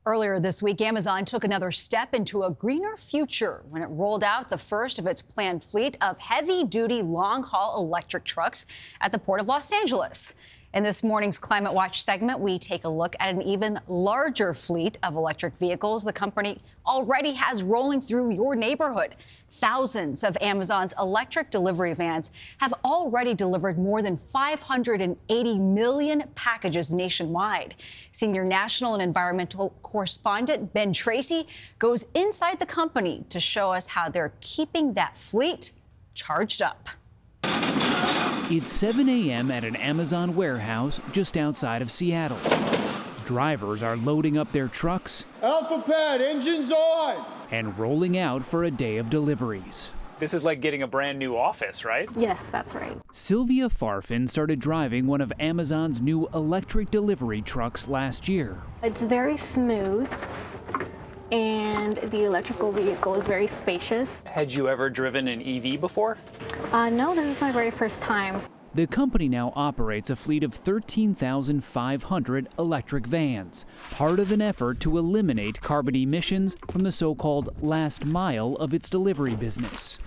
Earlier this week, Amazon took another step into a greener future when it rolled out the first of its planned fleet of heavy-duty, long-haul electric trucks at the Port of Los Angeles. In this morning's Climate Watch segment, we take a look at an even larger fleet of electric vehicles the company already has rolling through your neighborhood. Thousands of Amazon's electric delivery vans have already delivered more than 580 million packages nationwide. Senior national and environmental correspondent Ben Tracy goes inside the company to show us how they're keeping that fleet charged up. It's 7 a.m. at an Amazon warehouse just outside of Seattle. Drivers are loading up their trucks. Alpha pad, engines on! And rolling out for a day of deliveries. This is like getting a brand new office, right? Yes, that's right. Sylvia Farfin started driving one of Amazon's new electric delivery trucks last year. It's very smooth, and the electrical vehicle is very spacious. Had you ever driven an EV before? No, this is my very first time. The company now operates a fleet of 13,500 electric vans, part of an effort to eliminate carbon emissions from the so-called last mile of its delivery business.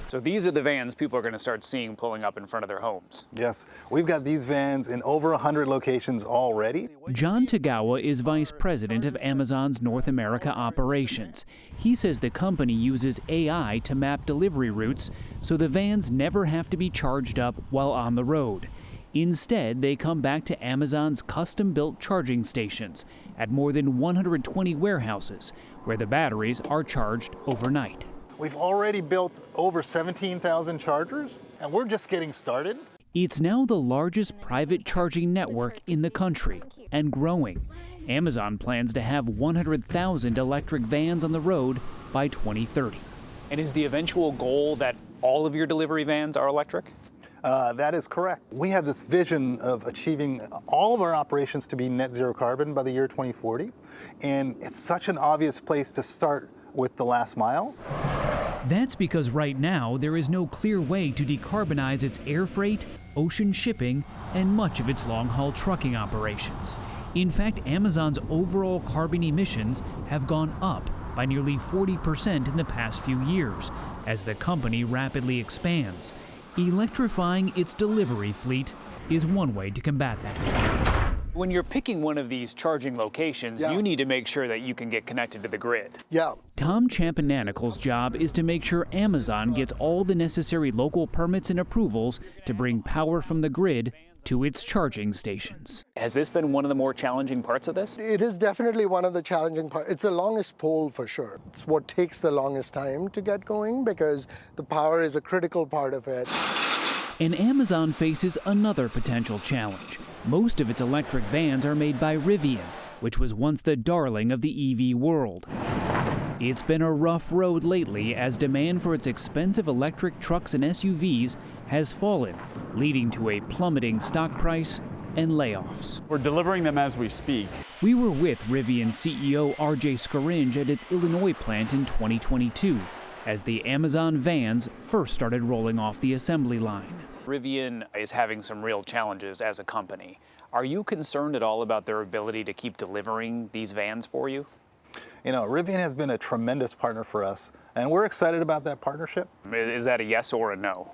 So these are the vans people are going to start seeing pulling up in front of their homes. Yes, we've got these vans in over 100 locations already. John Tagawa is vice president of Amazon's North America operations. He says the company uses AI to map delivery routes so the vans never have to be charged up while on the road. Instead, they come back to Amazon's custom-built charging stations at more than 120 warehouses, where the batteries are charged overnight. We've already built over 17,000 chargers, and we're just getting started. It's now the largest private charging network in the country, and growing. Amazon plans to have 100,000 electric vans on the road by 2030. And is the eventual goal that all of your delivery vans are electric? That is correct. We have this vision of achieving all of our operations to be net zero carbon by the year 2040, and it's such an obvious place to start with the last mile. That's because right now there is no clear way to decarbonize its air freight, ocean shipping, and much of its long-haul trucking operations. In fact, Amazon's overall carbon emissions have gone up by nearly 40% in the past few years as the company rapidly expands. Electrifying its delivery fleet is one way to combat that. When you're picking one of these charging locations, you need to make sure that you can get connected to the grid. Yeah. Tom Champananical's job is to make sure Amazon gets all the necessary local permits and approvals to bring power from the grid to its charging stations. Has this been one of the more challenging parts of this? It is definitely one of the challenging parts. It's the longest pole for sure. It's what takes the longest time to get going because the power is a critical part of it. And Amazon faces another potential challenge. Most of its electric vans are made by Rivian, which was once the darling of the EV world. It's been a rough road lately as demand for its expensive electric trucks and SUVs has fallen, leading to a plummeting stock price and layoffs. We're delivering them as we speak. We were with Rivian CEO RJ Scaringe at its Illinois plant in 2022 as the Amazon vans first started rolling off the assembly line. Rivian is having some real challenges as a company. Are you concerned at all about their ability to keep delivering these vans for you? You know, Rivian has been a tremendous partner for us, and we're excited about that partnership. Is that a yes or a no?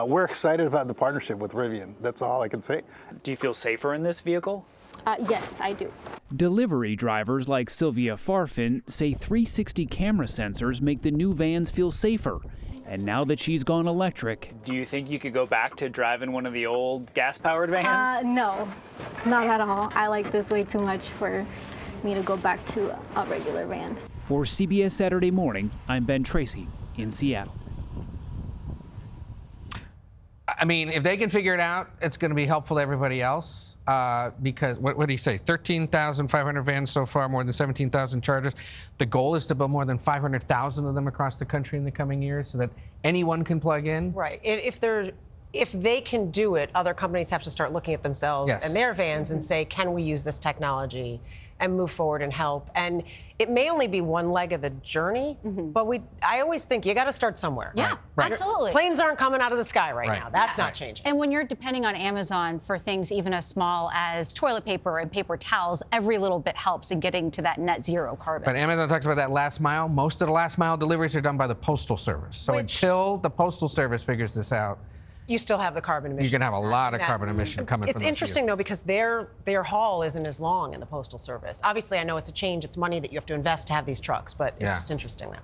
We're excited about the partnership with Rivian. That's all I can say. Do you feel safer in this vehicle? Yes, I do. Delivery drivers like Sylvia Farfin say 360 camera sensors make the new vans feel safer. And now that she's gone electric... Do you think you could go back to driving one of the old gas-powered vans? No, not at all. I like this way too much for me to go back to a regular van. For CBS Saturday Morning, I'm Ben Tracy in Seattle. I mean, if they can figure it out, it's going to be helpful to everybody else. Because what do you say? 13,500 vans so far, more than 17,000 chargers. The goal is to build more than 500,000 of them across the country in the coming years, so that anyone can plug in. Right. If they can do it, other companies have to start looking at themselves and their vans and say, can we use this technology and move forward and help. And it may only be one leg of the journey, but I always think you got to start somewhere. Yeah, absolutely. Planes aren't coming out of the sky right now. That's not changing. And when you're depending on Amazon for things even as small as toilet paper and paper towels, every little bit helps in getting to that net zero carbon. But Amazon talks about that last mile. Most of the last mile deliveries are done by the Postal Service. So until the Postal Service figures this out, you still have the carbon emission. You're going to have a lot of carbon emission coming from It's those interesting, vehicles. though, because their haul isn't as long in the Postal Service. Obviously, I know it's a change. It's money that you have to invest to have these trucks, but it's just interesting, though.